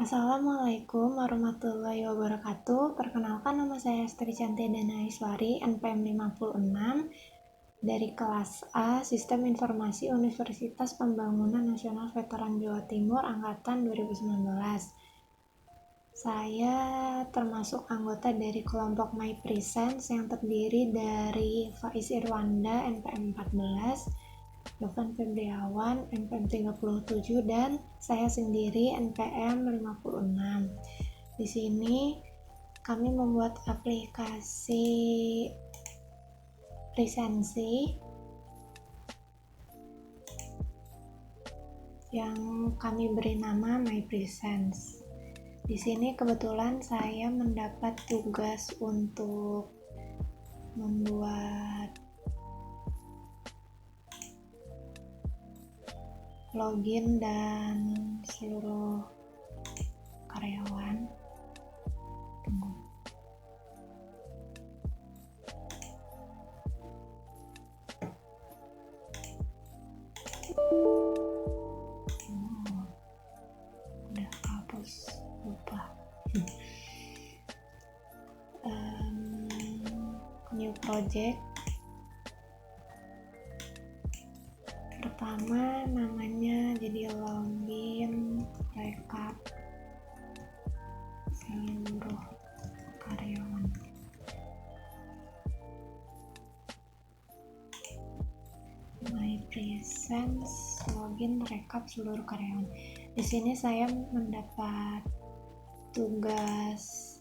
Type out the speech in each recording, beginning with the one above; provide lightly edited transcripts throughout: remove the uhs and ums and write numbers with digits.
Assalamualaikum warahmatullahi wabarakatuh. Perkenalkan, nama saya Astri Cantia Dana Iswari, NPM 56 dari kelas A Sistem Informasi Universitas Pembangunan Nasional Veteran Jawa Timur Angkatan 2019. Saya termasuk anggota dari kelompok My Presence yang terdiri dari Faiz Irwanda NPM 14, Novan Febriawan NPM 37, dan saya sendiri NPM 56. Di sini kami membuat aplikasi lisensi yang kami beri nama My Presence. Di sini kebetulan saya mendapat tugas untuk membuat login dan seluruh karyawan. Tunggu. Udah hapus, lupa. New project. Pertama namanya jadi login rekap seluruh karyawan. My Presence login rekap seluruh karyawan. Di sini saya mendapat tugas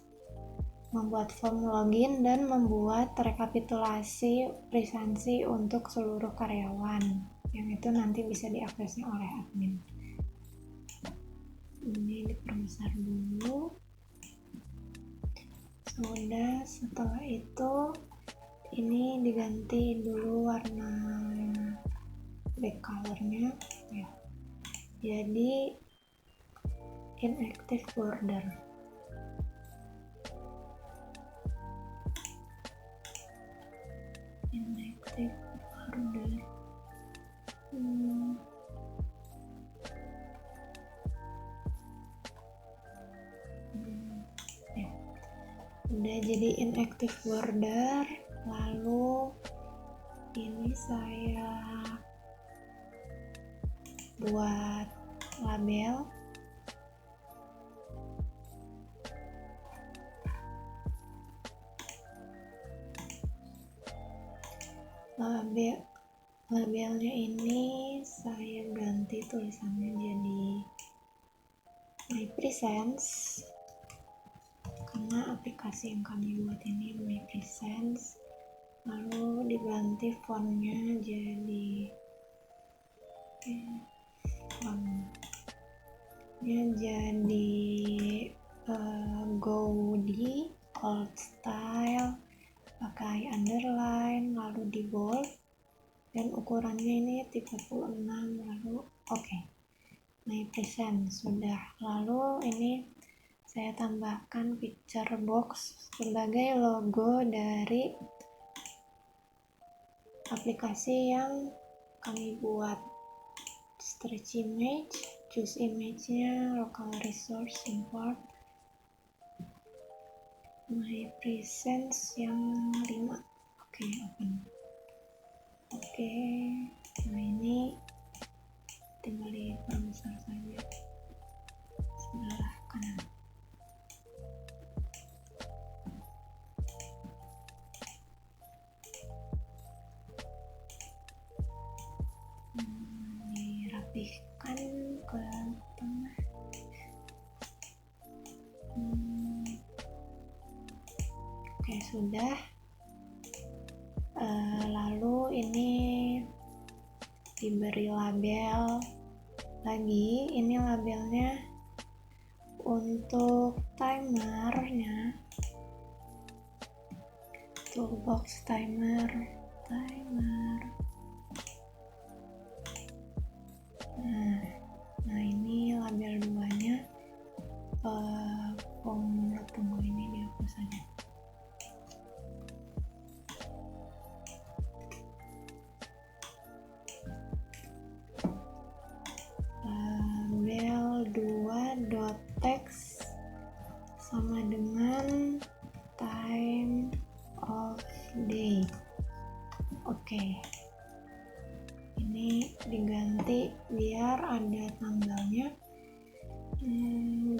membuat form login dan membuat rekapitulasi lisensi untuk seluruh karyawan, yang itu nanti bisa diaksesnya oleh admin. Ini diperbesar dulu. Sudah, setelah itu ini diganti dulu warna back colornya ya, jadi inactive border. Inactive border. Ya. Udah jadi inactive border. Lalu ini saya buat label. Labelnya ini saya ganti tulisannya jadi My Presence, karena aplikasi yang kami buat ini My Presence. Lalu diganti fontnya jadi Gaudi old style, pakai underline, lalu di bold, dan ukurannya ini 36, lalu oke. My Presence sudah. Lalu ini saya tambahkan picture box sebagai logo dari aplikasi yang kami buat. Stretch image, choose image-nya, local resource, import. My Presence yang 5. Oke, open. Oke, nah ini tinggal diperbesar saja sebelah kanan. Dirapihkan ke tengah. Oke, sudah. Lalu ini diberi label lagi. Ini labelnya untuk timernya, toolbox timer. Nah ini label 2-nya. Tunggu, ini dihapus saja. Label 2 text sama dengan time of day. Oke. Ini diganti biar ada tanggalnya.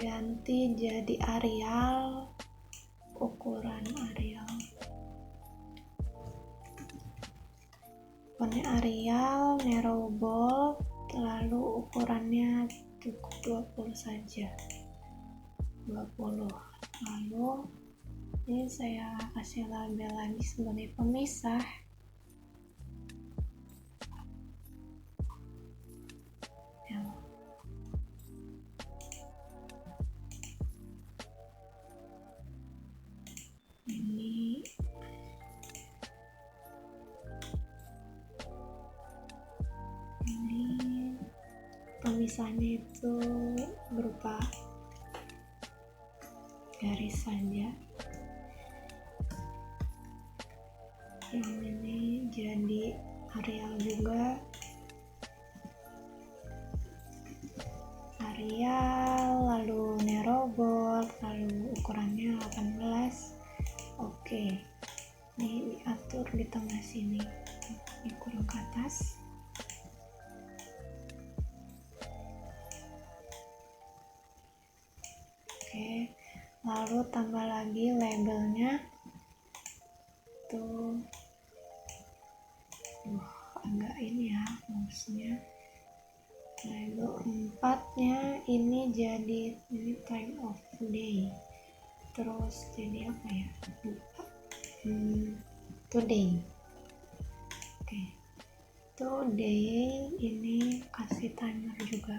Ganti jadi Arial, ukuran Arial. Warna Arial, narrow bold, lalu ukurannya cukup 20 saja. 20. Lalu ini saya kasih label lagi sebagai pemisah. Ini pemisahnya itu berupa garis saja. Yang ini jadi Arial juga. Arial, lalu narrow bold, lalu ukurannya 18. Oke, ini diatur di tengah sini, dikurang ke atas. Oke, lalu tambah lagi labelnya tuh. Agak ini ya mouse-nya. Label 4-nya ini jadi ini time of day. Terus jadi apa ya? Lupa. Today. Oke. Today ini kasih timer juga.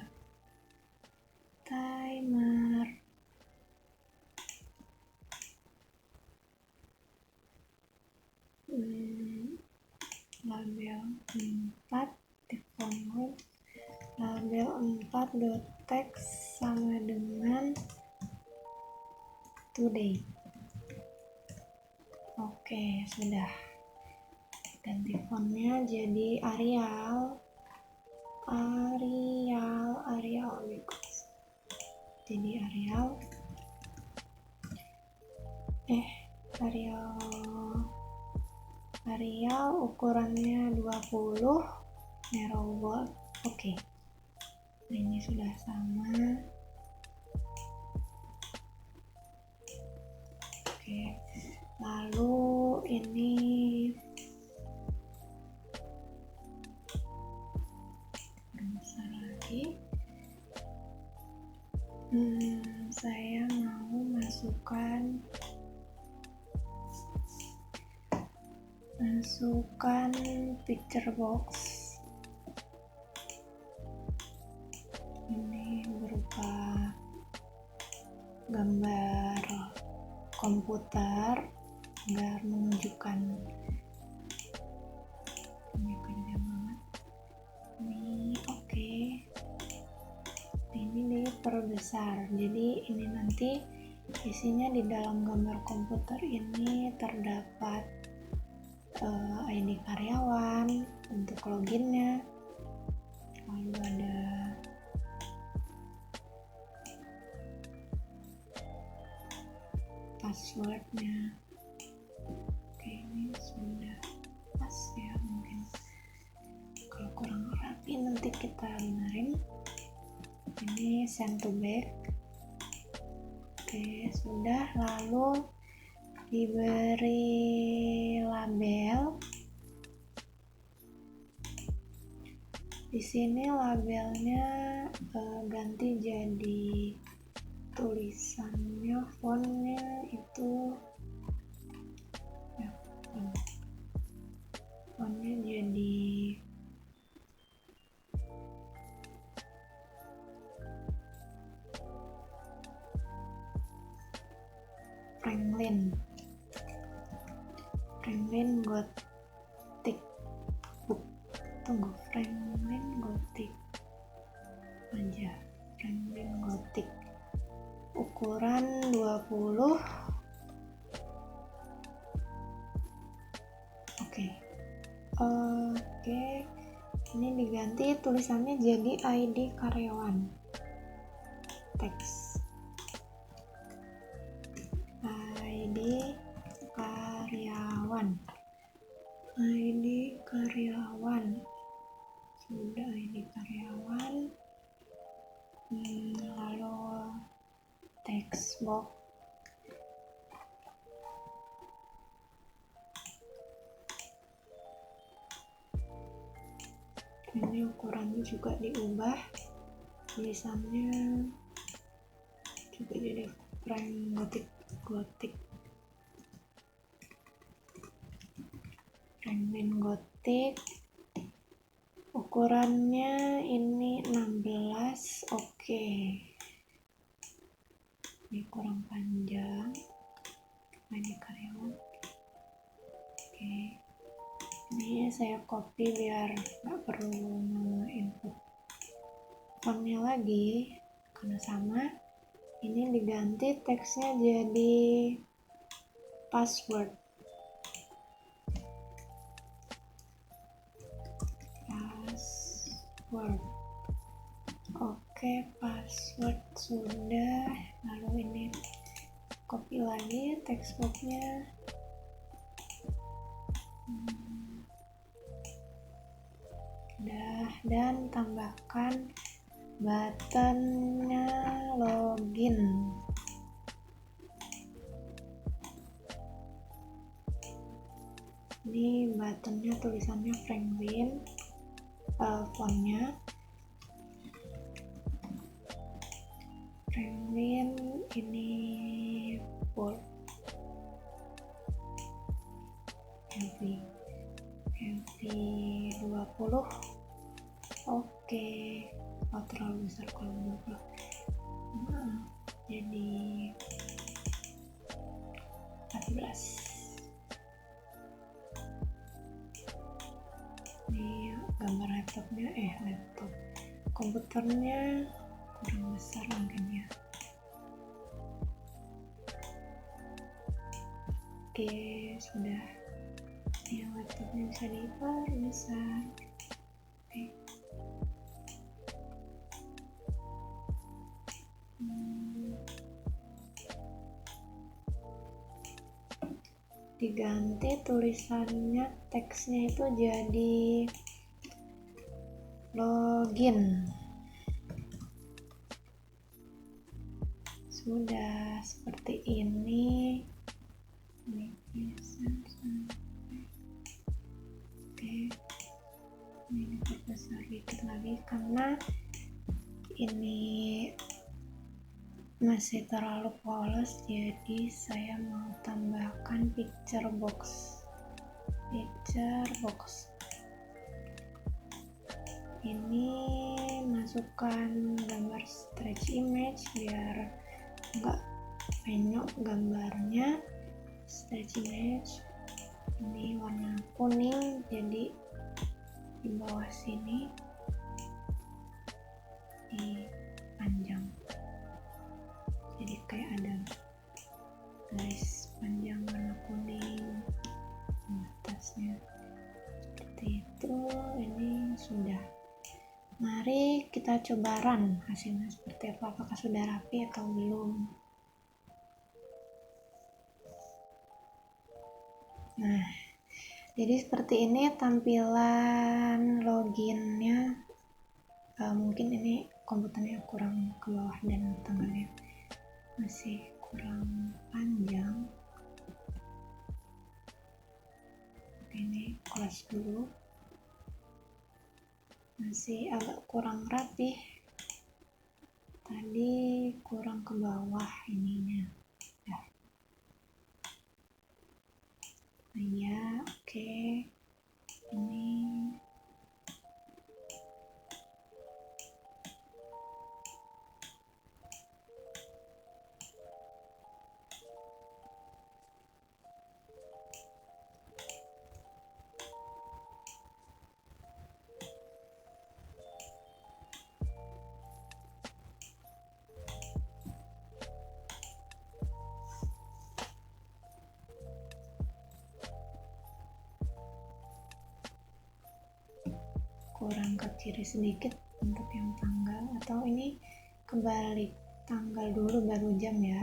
Timer. Label 4 di font. Label 4 text sama dengan today. Oke, sudah. Ganti fontnya jadi Arial. Jadi Arial ukurannya 20, narrow bold. Oke. Ini sudah sama. Oke. Lalu ini besar lagi. Saya mau masukkan picture box. Ini berupa gambar komputer agar menunjukkan ini kerja banget. Ini oke. Ini diperbesar. Jadi ini nanti isinya di dalam gambar komputer ini terdapat ID karyawan untuk loginnya, lalu ada passwordnya. Oke, ini sudah pas ya, mungkin kalau kurang rapi nanti kita benerin. Ini send to back. Oke, sudah. Lalu diberi label. Di sini labelnya ganti jadi tulisannya, fontnya itu ya, fontnya jadi Franklin Gothic book. Tunggu, Franklin Gothic aja. Franklin Gothic ukuran 20. Oke, ini diganti tulisannya jadi ID karyawan, teks. text box. Ini ukurannya juga diubah, tulisannya juga jadi frame gotik Franklin gotik. Ukurannya ini 16. Oke. Ini kurang panjang. Ini karyawan. Oke. Ini saya copy biar nggak perlu input fontnya lagi karena sama. Ini diganti teksnya jadi password. Oke, password sudah. Lalu ini copy lagi textbooknya. Udah, dan tambahkan buttonnya login. Ini buttonnya tulisannya Franklin, fontnya Franklin, ini bold heavy 20. Oke. Oh, terlalu besar kalau 20. Jadi 14. Ini gambar laptop komputernya kurang besar mungkin ya. Oke, sudah. Ya, laptopnya bisa diperbesar. Oke. Diganti tulisannya, teksnya itu jadi login. Sudah seperti ini. Oke, ini perbesar dikit lagi karena ini masih terlalu polos, jadi saya mau tambahkan picture box. Ini masukkan gambar stretch image biar enggak penyok gambarnya. Stretch image ini warna kuning, jadi di bawah sini di panjang, jadi kayak ada garis panjang warna kuning di atasnya seperti itu. Ini sudah. Mari kita coba run hasilnya seperti apa, apakah sudah rapi atau belum. Nah, jadi seperti ini tampilan loginnya. Mungkin ini komputernya kurang ke bawah dan tanggalnya masih kurang panjang. Ini close dulu, masih agak kurang rapi, tadi kurang ke bawah ininya. Ya, oke. Ini kurang ke kiri sedikit untuk yang tanggal, atau ini kebalik, tanggal dulu baru jam ya.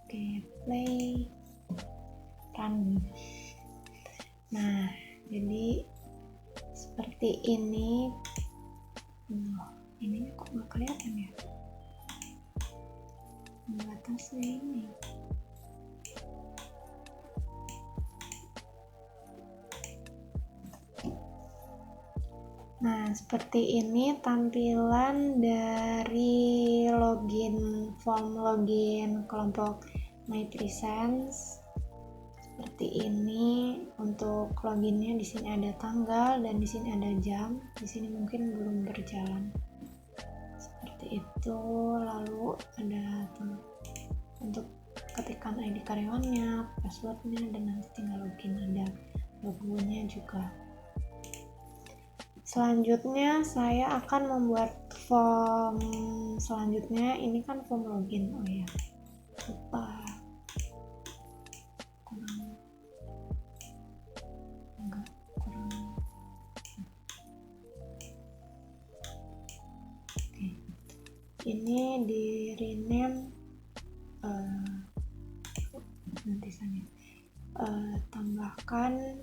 Oke, play, run. Nah, jadi seperti ini. Ini kok nggak kelihatan ya batasnya ini. Nah, seperti ini tampilan dari form login kelompok MyPresence. Seperti ini untuk loginnya. Di sini ada tanggal dan di sini ada jam. Di sini mungkin belum berjalan. Seperti itu. Lalu ada untuk ketikan ID karyawannya, passwordnya, dan nanti tinggal login. Ada logonya juga. Selanjutnya saya akan membuat form selanjutnya. Ini kan form login. Oh ya, lupa. Kurang. Oke. Ini di rename nanti saya tambahkan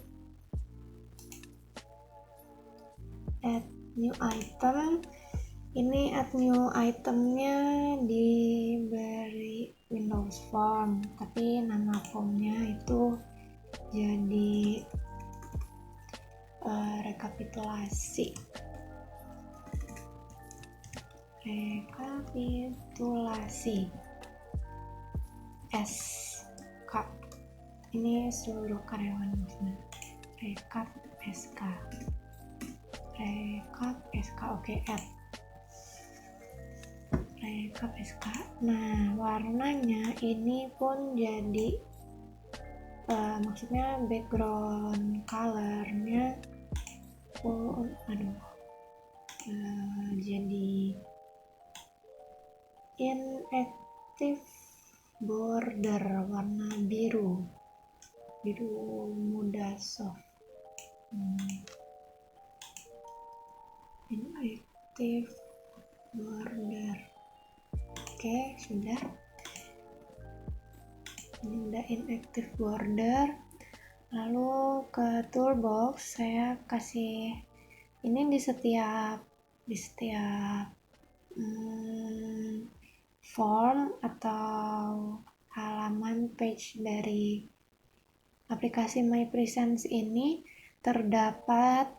add new item. Ini add new itemnya diberi Windows Form, tapi nama formnya itu jadi rekapitulasi SK. Ini seluruh karyawan maksudnya. Rekap SK. Oke, add rekap SK. Nah, warnanya ini pun jadi maksudnya background colornya jadi inactive border warna biru muda soft. Inactive border. Oke, sudah. Ini udah inactive border. Lalu ke toolbox saya kasih ini di setiap form atau halaman page dari aplikasi MyPresence ini terdapat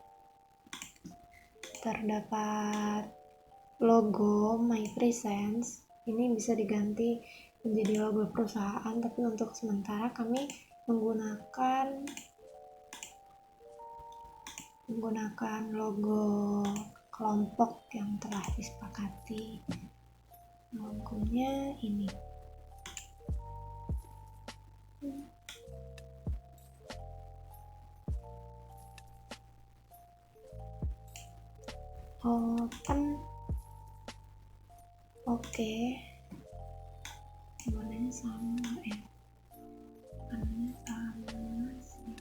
logo MyPresence. Ini bisa diganti menjadi logo perusahaan, tapi untuk sementara kami menggunakan logo kelompok yang telah disepakati. Logonya ini. Open. Oke. Warnanya sama ya. Warnanya sama sih.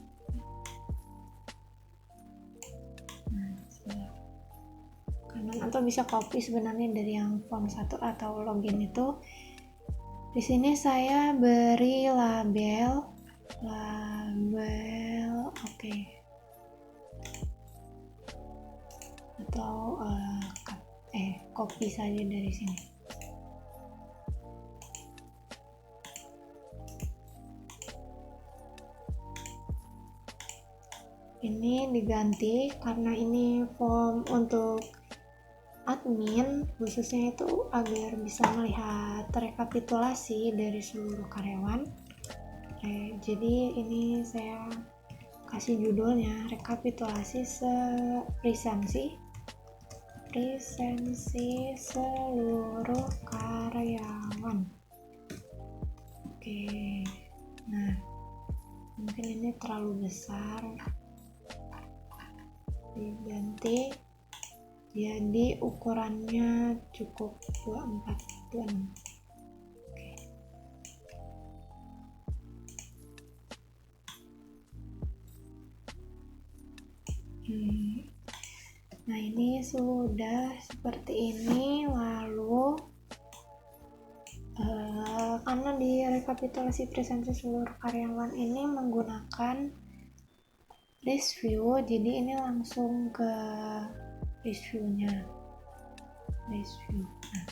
Nah, sudah. Kanan atau bisa copy sebenarnya dari yang form 1 atau login itu. Di sini saya beri label oke. Atau copy saja dari sini. Ini diganti karena ini form untuk admin, khususnya itu agar bisa melihat rekapitulasi dari seluruh karyawan. Jadi ini saya kasih judulnya rekapitulasi presensi seluruh karyawan. Oke, nah mungkin ini terlalu besar, diganti jadi ukurannya cukup 24-26. Oke. Nah, ini sudah seperti ini. Lalu karena di rekapitulasi presensi seluruh karyawan ini menggunakan list view, jadi ini langsung ke list view-nya. List view. Nah,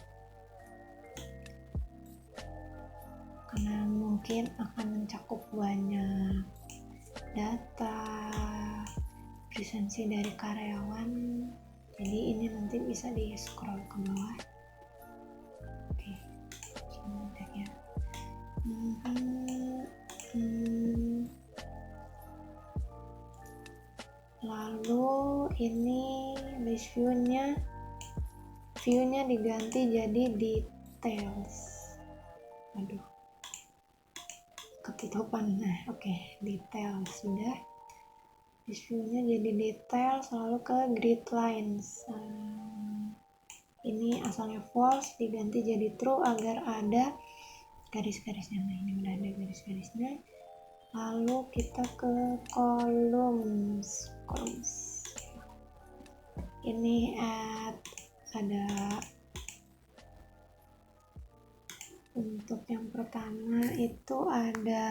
karena mungkin akan mencakup banyak data, presensi dari karyawan, jadi ini nanti bisa di scroll ke bawah. Oke, sebentar ya. Lalu ini list view-nya diganti jadi details. Aduh, ketutupan. Nah, oke, details sudah. List view-nya jadi details, lalu ke grid lines. Ini asalnya false, diganti jadi true agar ada garis-garisnya. Nah, ini udah ada garis-garisnya. Lalu kita ke columns. Ini ada untuk yang pertama itu ada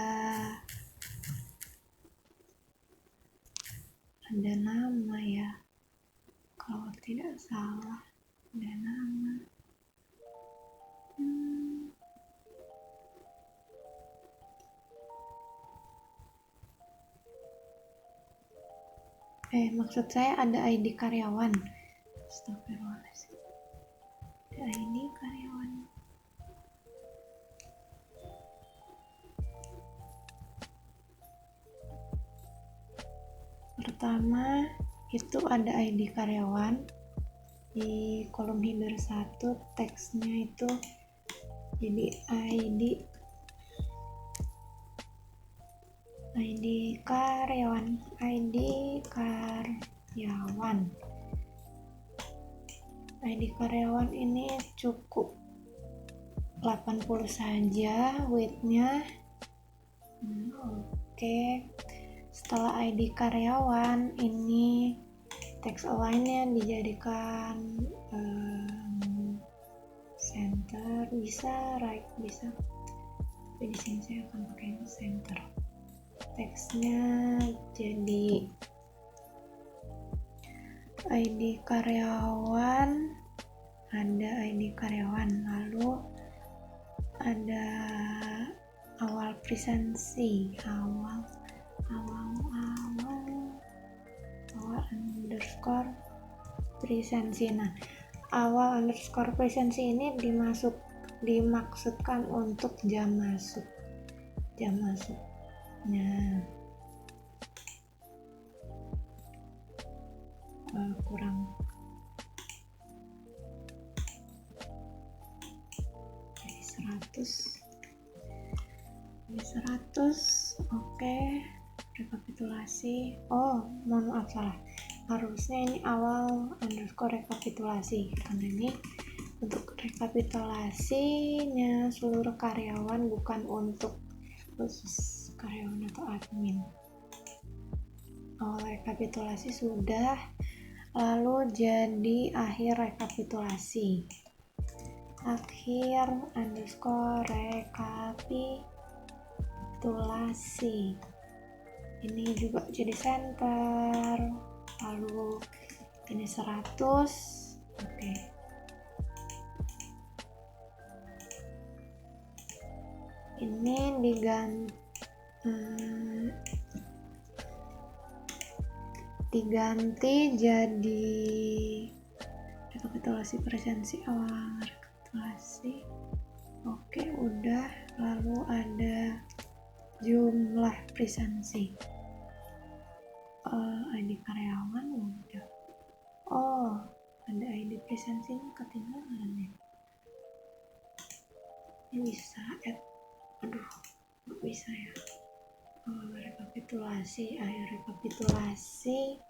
nama ya, kalau tidak salah ada nama. Maksud saya ada ID karyawan. Astagfirullahaladzim. Ada ID karyawan. Pertama itu ada ID karyawan. Di kolom header 1 teksnya itu jadi ID karyawan. ID karyawan ini cukup 80 saja width-nya. Oke. Setelah ID karyawan, ini text align-nya dijadikan center, bisa right, bisa. Tapi di sini saya akan pakai center. Teksnya jadi ID karyawan, ada ID karyawan, lalu ada awal presensi, awal underscore presensi. Nah, awal underscore presensi ini dimaksudkan untuk jam masuknya. Kurang 100. Oke, rekapitulasi. Mohon maaf, salah, harusnya ini awal underscore rekapitulasi, karena ini untuk rekapitulasinya seluruh karyawan, bukan untuk khusus karyawan atau admin. Awal rekapitulasi sudah, lalu jadi akhir rekapitulasi, akhir underscore rekapitulasi, ini juga jadi center, lalu ini 100. Oke. Ini diganti jadi rekapitulasi presensi, awal rekapitulasi. Oke, udah. Lalu ada jumlah presensi, ID karyawan udah. Ada ID presensinya ketinggalan ya. Ini bisa add, nggak bisa ya. Rekapitulasi, akhir rekapitulasi.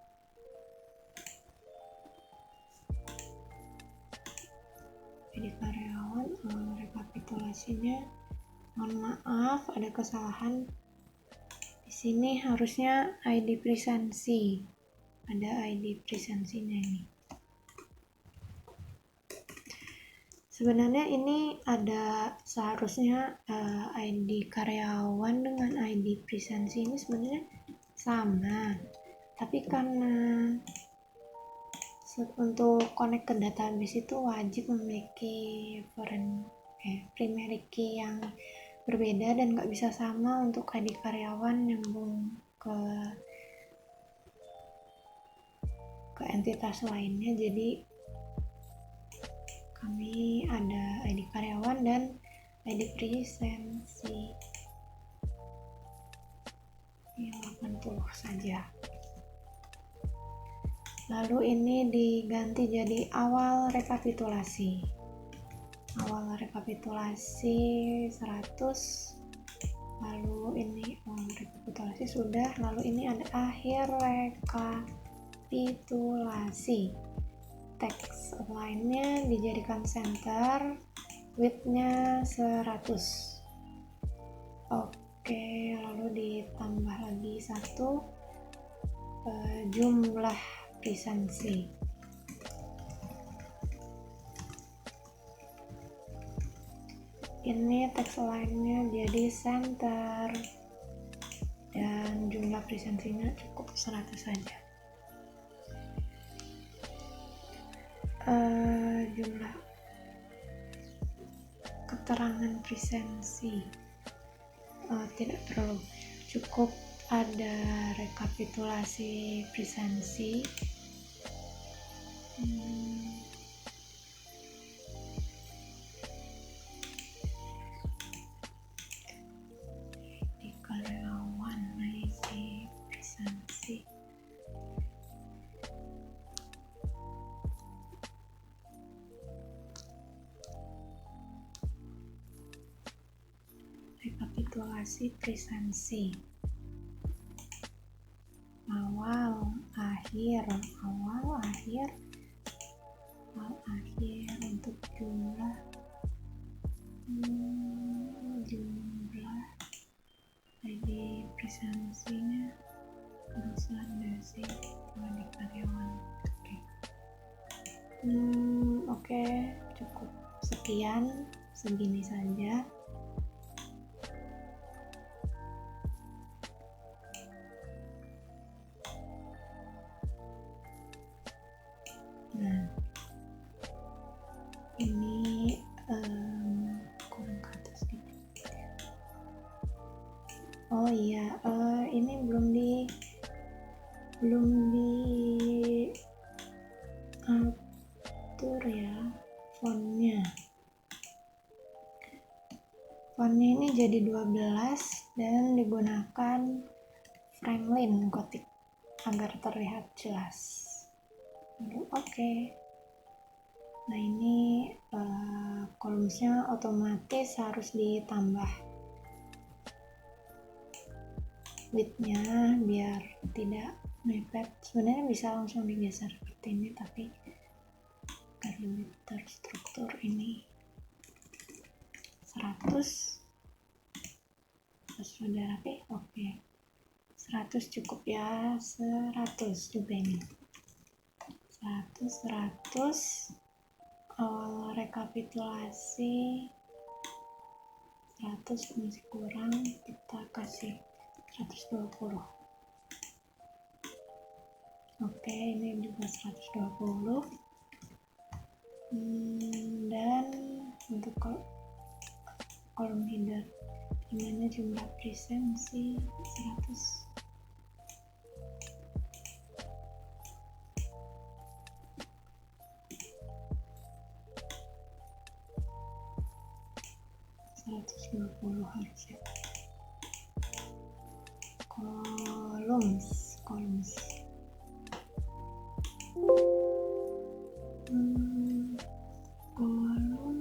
Jadi karyawan, rekapitulasinya, mohon maaf ada kesalahan di sini, harusnya ID presensi, ada ID presensinya ini. Sebenarnya ini ada seharusnya ID karyawan dengan ID presensi ini sebenarnya sama, Tapi karena untuk connect ke database itu wajib memiliki primary key yang berbeda dan nggak bisa sama untuk ID karyawan nyambung ke entitas lainnya. Jadi kami ada ID karyawan dan ID presensi yang 80 saja. Lalu ini diganti jadi awal rekapitulasi 100. Lalu ini rekapitulasi sudah. Lalu ini ada akhir rekapitulasi. Teks line-nya dijadikan center, width-nya 100. Oke, lalu ditambah lagi satu jumlah presensi. Ini teks line-nya jadi center dan jumlah presensinya cukup 100 saja. Jumlah keterangan presensi tidak perlu, cukup ada rekapitulasi presensi. Di karyawan ID presensi. Rekapitulasi presensi. Awal, akhir untuk jumlah ID presensinya harus ada sih di karyawan. Oke, cukup sekian, segini saja. Nah, ini kurang ke atas gitu. Oh iya, ini belum diatur ya fontnya. Fontnya ini jadi 12 dan digunakan Franklin Gothic agar terlihat jelas. Oke. Nah ini kolomnya otomatis harus ditambah width-nya biar tidak mepet. Sebenarnya bisa langsung digeser seperti ini, tapi agar lebih terstruktur ini 100 sudah rapi. Oke, 100 cukup ya, 100 juga ini. 100 awal rekapitulasi 100 masih kurang, kita kasih 120. Oke, ini juga 120. Dan untuk kolom header dimana jumlah presensi 100. Harusnya columns kolom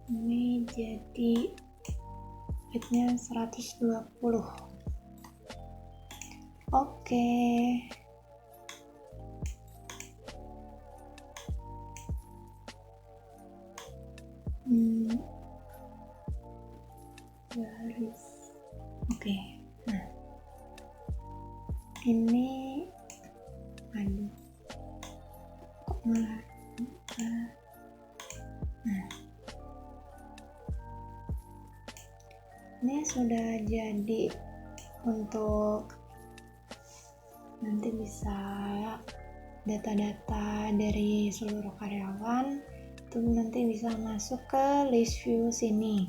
ini jadi width-nya 120. Oke. Garis. Oke. Nah, ini kok malah nah, ini sudah jadi untuk nanti bisa data-data dari seluruh karyawan itu nanti bisa masuk ke list view sini.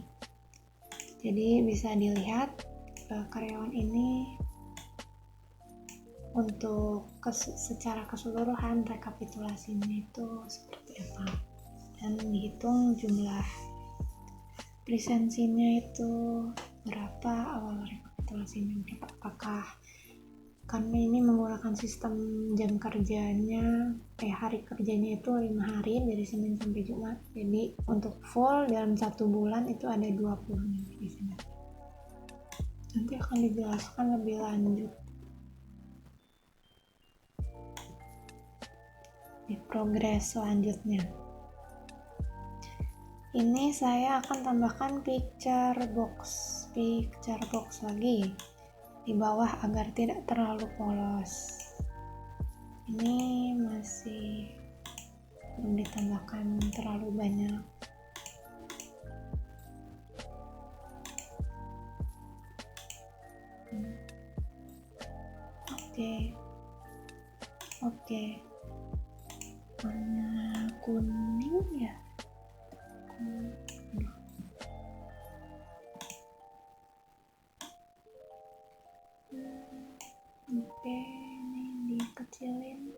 Jadi bisa dilihat karyawan ini untuk secara keseluruhan rekapitulasinya itu seperti apa, dan dihitung jumlah presensinya itu berapa, awal rekapitulasinya berapa, apakah karena ini menggunakan sistem jam kerjanya hari kerjanya itu 5 hari dari Senin sampai Jumat, jadi untuk full dalam 1 bulan itu ada 20 di sini. Nanti akan dijelaskan lebih lanjut di progres selanjutnya. Ini saya akan tambahkan picture box lagi di bawah agar tidak terlalu polos. Ini masih belum ditambahkan terlalu banyak. Oke. Warna kuning ya. Oke, ini dikecilin.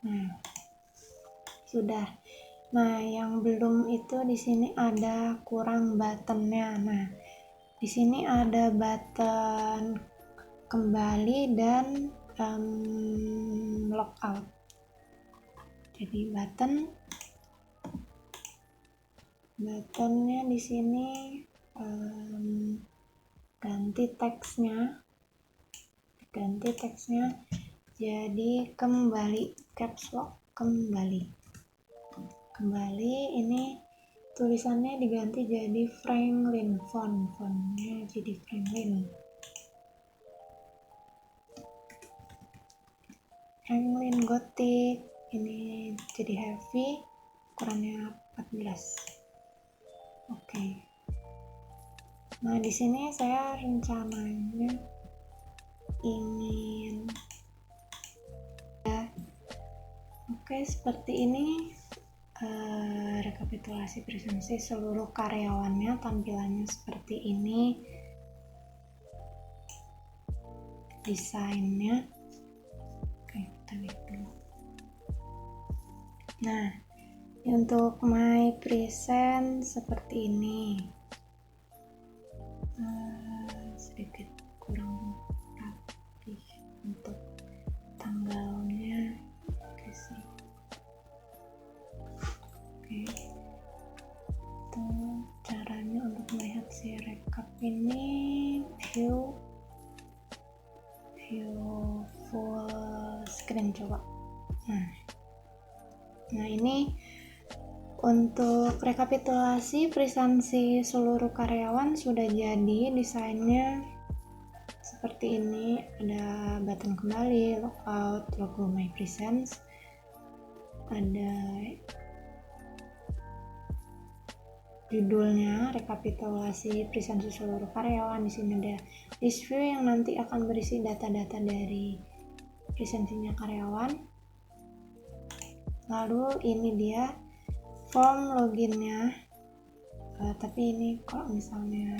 Nah, sudah. Nah, yang belum itu di sini ada kurang buttonnya. Nah, di sini ada button kembali dan logout. Jadi buttonnya di sini ganti teksnya jadi kembali, caps lock kembali. Ini tulisannya diganti jadi Franklin, fontnya jadi Franklin Gothic. Ini jadi heavy, ukurannya 14. Oke. Nah, di sini saya rencananya ingin seperti ini. Rekapitulasi presensi seluruh karyawannya, tampilannya seperti ini, desainnya. Oke, kita lihat dulu. Nah, untuk my present seperti ini, sedikit kurang rapi untuk tanggalnya. Oke, itu caranya untuk melihat si rekap ini. View full screen, coba. Nah, ini untuk rekapitulasi presensi seluruh karyawan sudah jadi. Desainnya seperti ini, ada button kembali, logout, logo my presence, ada judulnya rekapitulasi presensi seluruh karyawan. Di sini ada list view yang nanti akan berisi data-data dari presensinya karyawan. Lalu ini dia form loginnya, tapi ini kalau misalnya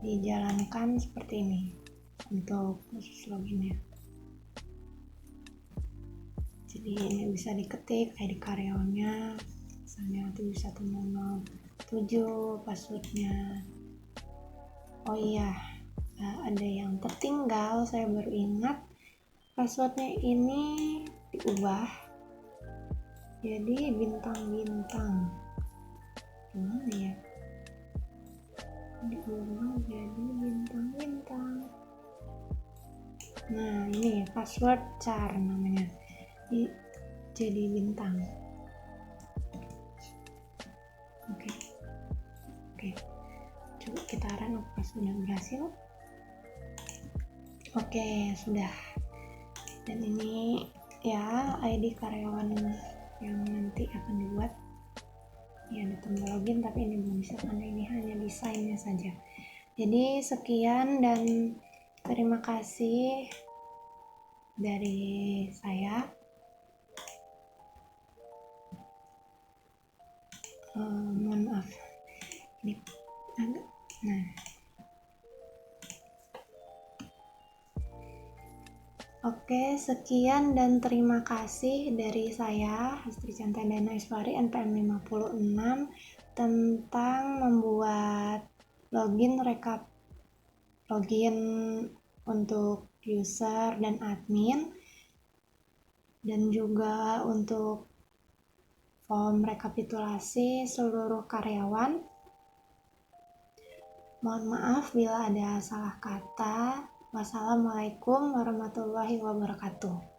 dijalankan seperti ini untuk khusus loginnya. Jadi ini bisa diketik ID karyawannya, misalnya 7107 passwordnya. Oh iya, ada yang tertinggal, saya baru ingat, passwordnya ini diubah jadi bintang-bintang. Gimana ya? Diubah jadi bintang-bintang. Nah, ini password char namanya, jadi bintang. Oke, coba kita run apakah sudah berhasil. Oke, sudah. Dan ini ya ID karyawan yang nanti akan dibuat. Ya, ada tombol login, tapi ini belum bisa karena ini hanya desainnya saja. Jadi sekian dan terima kasih dari saya. Mohon maaf ini agak Oke, sekian dan terima kasih dari saya, Astri Cantendana Iswari, NPM 56, tentang membuat login untuk user dan admin, dan juga untuk form rekapitulasi seluruh karyawan. Mohon maaf bila ada salah kata. Wassalamualaikum warahmatullahi wabarakatuh.